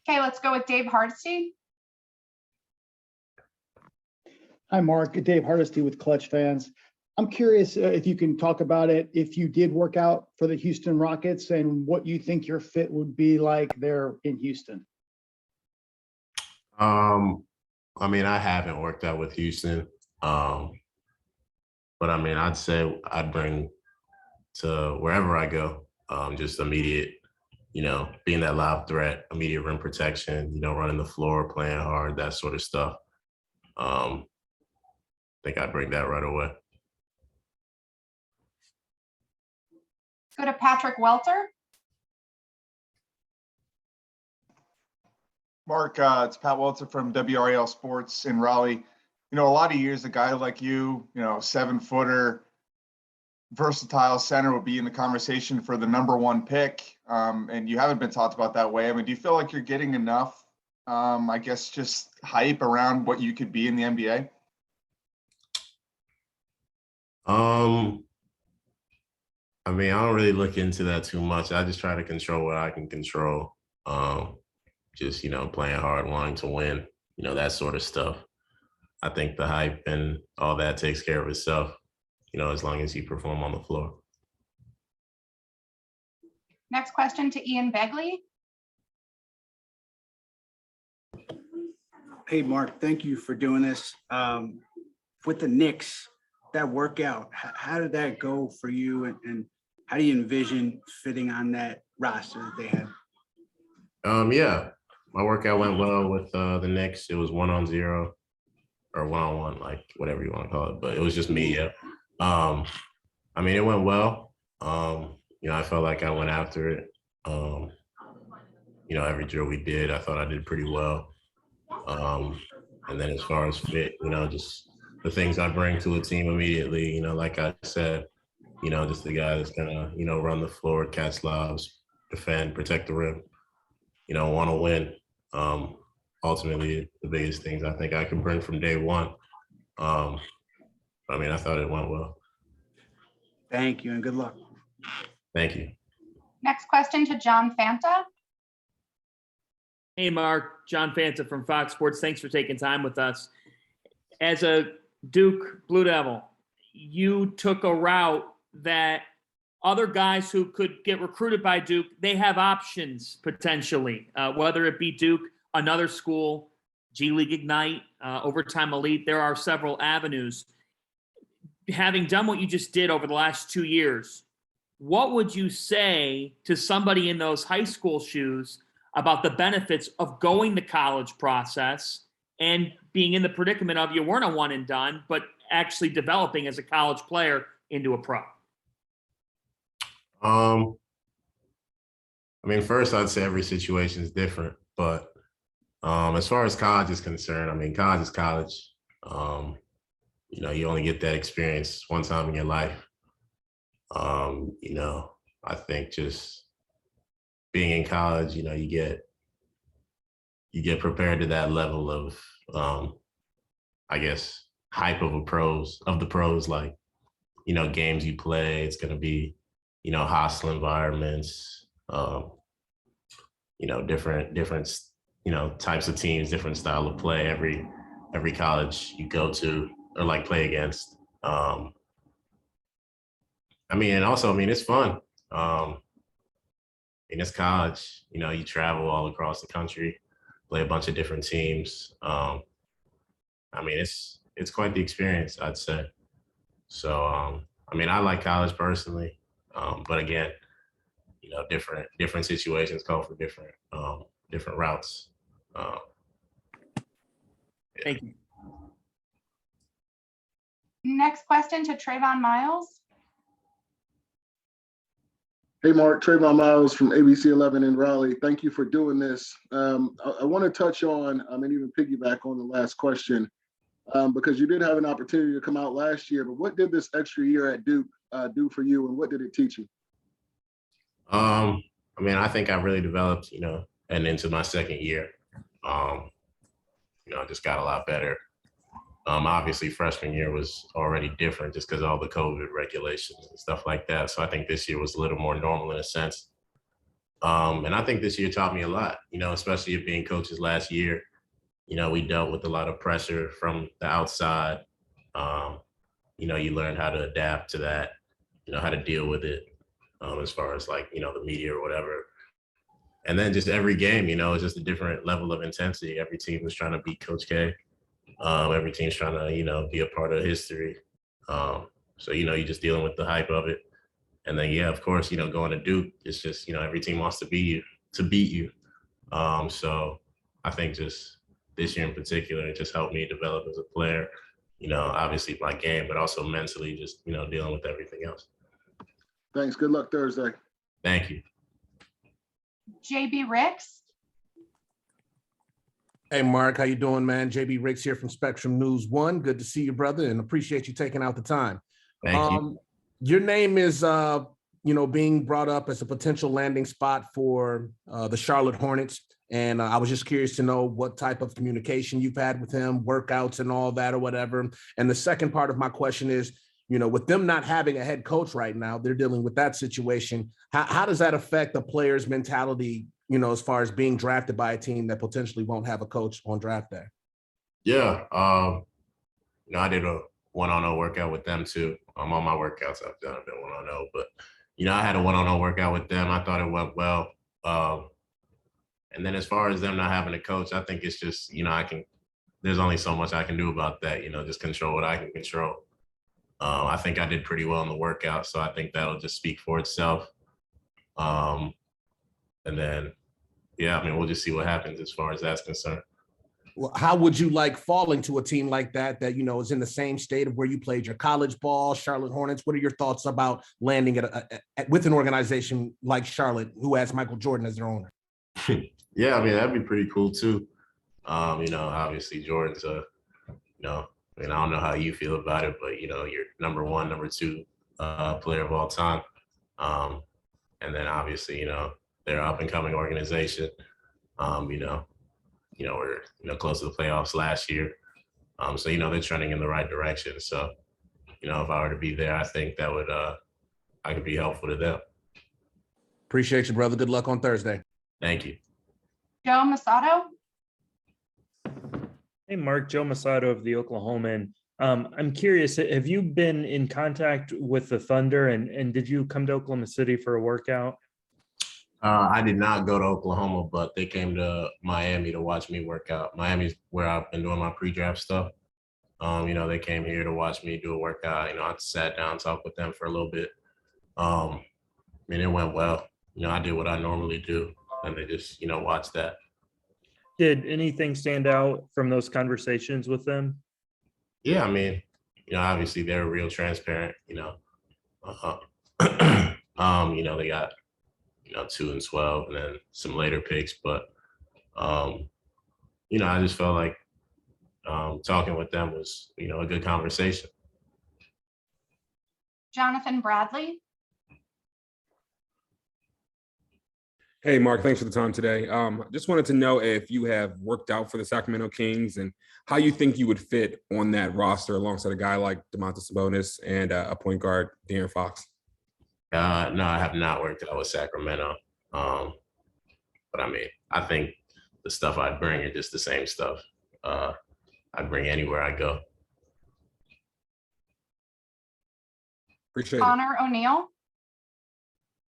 Okay, let's go with Dave Hardesty. Hi, Mark. Dave Hardesty with Clutch Fans. I'm curious if you can talk about it, if you did work out for the Houston Rockets and what you think your fit would be like there in Houston. I mean, I haven't worked out with Houston, but I mean, I'd say I'd bring to wherever I go, just immediate, being that lob threat, immediate rim protection, running the floor, playing hard, that sort of stuff. I think I'd bring that right away. Let's go to Patrick Welter. Mark, it's Pat Welter from WRAL Sports in Raleigh. A lot of years, a guy like you, 7-footer, versatile center would be in the conversation for the #1 pick. And you haven't been talked about that way. I mean, do you feel like you're getting enough, I guess, just hype around what you could be in the NBA? I mean, I don't really look into that too much. I just try to control what I can control. Just, playing hard, wanting to win, that sort of stuff. I think the hype and all that takes care of itself, as long as you perform on the floor. Next question to Ian Begley. Hey, Mark, thank you for doing this. With the Knicks, that workout, how did that go for you? And how do you envision fitting on that roster that they had? Yeah, my workout went well with the Knicks. It was 1-on-0 or 1-on-1, like whatever you want to call it, but it was just me. Yeah. I mean, it went well. I felt like I went after it. Every drill we did, I thought I did pretty well. And then as far as fit, just the things I bring to a team immediately, like I said, just the guy that's gonna, run the floor, catch lobs, defend, protect the rim, want to win. Ultimately, the biggest things I think I can bring from day one. I mean, I thought it went well. Thank you and good luck. Thank you. Next question to John Fanta. Hey, Mark, John Fanta from Fox Sports. Thanks for taking time with us. As a Duke Blue Devil, you took a route that other guys who could get recruited by Duke, they have options potentially, whether it be Duke, another school, G League Ignite, Overtime Elite. There are several avenues. Having done what you just did over the last 2 years, what would you say to somebody in those high school shoes about the benefits of going the college process and being in the predicament of you weren't a one and done, but actually developing as a college player into a pro? I mean, first I'd say every situation is different, but as far as college is concerned, I mean, college is college. You only get that experience one time in your life. I think just being in college, you get prepared to that level of, I guess, hype of the pros, like, games you play. It's going to be, hostile environments, different, types of teams, different style of play. Every college you go to or like play against. And also, it's fun. It's college, you travel all across the country, play a bunch of different teams. It's quite the experience, I'd say. So, I like college personally, but again, different situations call for different routes. Thank you. Next question to Trayvon Miles. Hey, Mark, Trayvon Miles from ABC 11 in Raleigh. Thank you for doing this. I want to touch on, and even piggyback on the last question, because you did have an opportunity to come out last year, but what did this extra year at Duke do for you, and what did it teach you? I think I really developed, and into my second year. I just got a lot better. Obviously, freshman year was already different just because of all the COVID regulations and stuff like that. So I think this year was a little more normal in a sense. And I think this year taught me a lot, especially it being coaches last year. We dealt with a lot of pressure from the outside. You learned how to adapt to that, how to deal with it as far as like, the media or whatever. And then just every game, it's just a different level of intensity. Every team was trying to beat Coach K. Every team's trying to, be a part of history. So, you're just dealing with the hype of it. And then, yeah, of course, going to Duke, it's just, every team wants to beat you. So I think just this year in particular, it just helped me develop as a player, obviously my game, but also mentally just, dealing with everything else. Thanks. Good luck Thursday. Thank you. JB Ricks. Hey, Mark, how you doing, man? JB Ricks here from Spectrum News 1. Good to see you, brother, and appreciate you taking out the time. Thank you. Your name is, being brought up as a potential landing spot for the Charlotte Hornets. And I was just curious to know what type of communication you've had with him, workouts and all that or whatever. And the second part of my question is, with them not having a head coach right now, they're dealing with that situation. How does that affect the player's mentality, as far as being drafted by a team that potentially won't have a coach on draft day? Yeah. I did a 1-on-0 workout with them too. All my workouts I've done have been 1-on-0, but I had a 1-on-0 workout with them. I thought it went well. And then as far as them not having a coach, I think it's just, there's only so much I can do about that, just control what I can control. I think I did pretty well in the workout, so I think that'll just speak for itself. And then, yeah, we'll just see what happens as far as that's concerned. Well, how would you like falling to a team like that, is in the same state of where you played your college ball, Charlotte Hornets? What are your thoughts about landing with an organization like Charlotte, who has Michael Jordan as their owner? Yeah, that'd be pretty cool too. Obviously Jordan's I don't know how you feel about it, but you're number one, number two player of all time. And then obviously, they're an up and coming organization. We're close to the playoffs last year. So they're trending in the right direction. So, if I were to be there, I think that would I could be helpful to them. Appreciate you, brother. Good luck on Thursday. Thank you. Joe Masato. Hey, Mark, Joe Masato of the Oklahoman. I'm curious, have you been in contact with the Thunder and did you come to Oklahoma City for a workout? I did not go to Oklahoma, but they came to Miami to watch me work out. Miami's where I've been doing my pre-draft stuff. They came here to watch me do a workout. I sat down, talked with them for a little bit. It went well. I did what I normally do, and they just, watched that. Did anything stand out from those conversations with them? Yeah, obviously they're real transparent. They got 2 and 12, and then some later picks. But I just felt like talking with them was a good conversation. Jonathan Bradley. Hey, Mark, thanks for the time today. Just wanted to know if you have worked out for the Sacramento Kings and how you think you would fit on that roster alongside a guy like Domantas Sabonis and a point guard, De'Aaron Fox. No, I have not worked out with Sacramento. But I think the stuff I'd bring are just the same stuff I'd bring anywhere I go. Appreciate it. Connor O'Neill.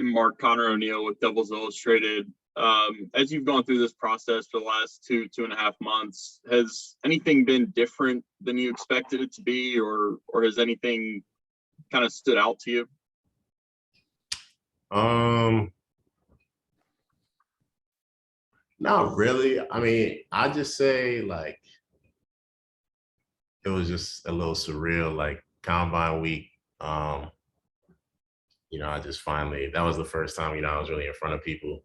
And Mark, Connor O'Neill with Doubles Illustrated. As you've gone through this process for the last 2.5 months, has anything been different than you expected it to be, or has anything kind of stood out to you? Not really. I just say like it was just a little surreal, like combine week. I just finally, that was the first time, I was really in front of people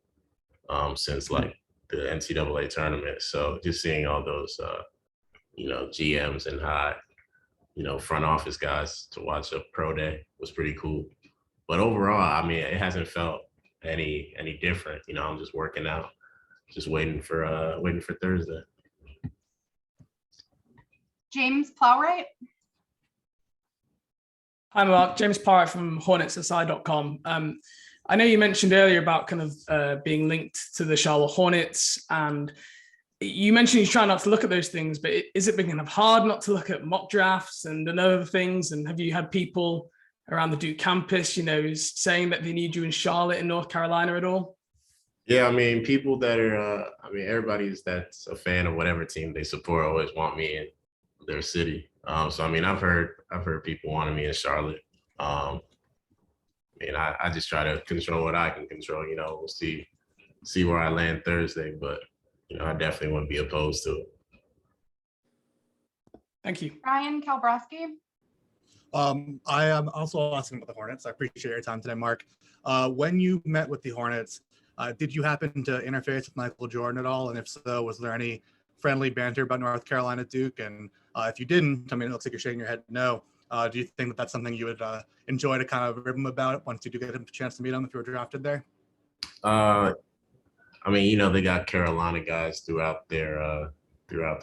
since like the NCAA tournament. So just seeing all those, GMs and high, front office guys to watch a pro day was pretty cool. But overall, it hasn't felt any different. I'm just working out, just waiting for Thursday. James Plowright. Hi, Mark. James Plowright from HornetsSI.com. I know you mentioned earlier about kind of being linked to the Charlotte Hornets, and you mentioned you try not to look at those things, but is it been kind of hard not to look at mock drafts and other things? And have you had people around the Duke campus, saying that they need you in Charlotte in North Carolina at all? Yeah, I mean, people that are, everybody's that's a fan of whatever team they support always want me in their city. So, I mean, I've heard people wanting me in Charlotte. I just try to control what I can control. We'll see where I land Thursday, but I definitely wouldn't be opposed to it. Thank you. Ryan Kalbrowski. I am also asking about the Hornets. I appreciate your time today, Mark. When you met with the Hornets, did you happen to interface with Michael Jordan at all? And if so, was there any friendly banter about North Carolina Duke? And if you didn't, I mean, it looks like you're shaking your head no. Do you think that that's something you would enjoy to kind of rib him about once you do get a chance to meet him if you were drafted there? They got Carolina guys throughout their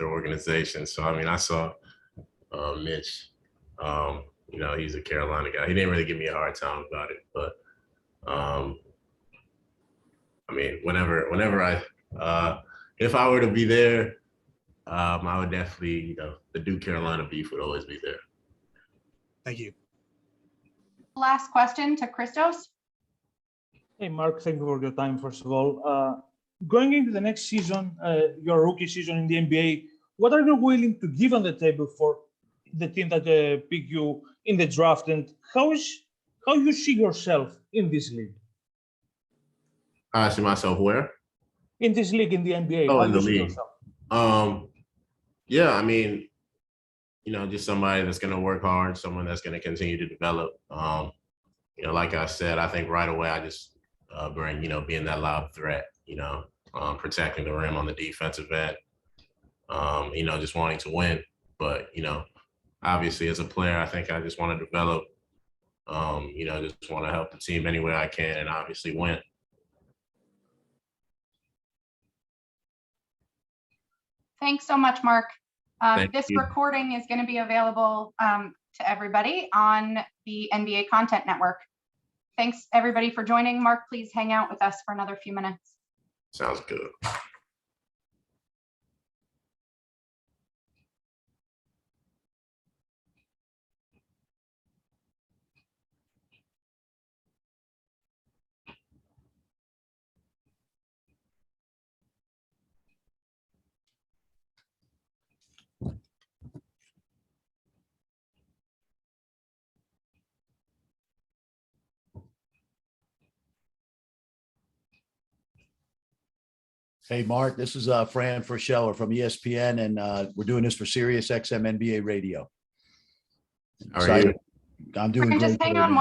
organization. So, I saw Mitch. He's a Carolina guy. He didn't really give me a hard time about it, but whenever if I were to be there, I would definitely, the Duke Carolina beef would always be there. Thank you. Last question to Christos. Hey, Mark, thank you for your time, first of all. Going into the next season, your rookie season in the NBA, what are you willing to give on the table for the team that picked you in the draft, and how you see yourself in this league? I see myself where? In this league, in the NBA. Oh, how in you the see league. yourself? Just somebody that's going to work hard, someone that's going to continue to develop. Like I said, I think right away I just bring, being that loud threat, protecting the rim on the defensive end, just wanting to win. But, obviously as a player, I think I just want to develop, just want to help the team any way I can and obviously win. Thanks so much, Mark. Thank This you. recording is going to be available to everybody on the NBA Content Network. Thanks, everybody, for joining. Mark, please hang out with us for another few minutes. Sounds good. Hey, Mark, this is Fran Frischeller from ESPN, and we're doing this for Sirius XM NBA Radio. How are you? I'm doing Fran, great. just hang today, on man.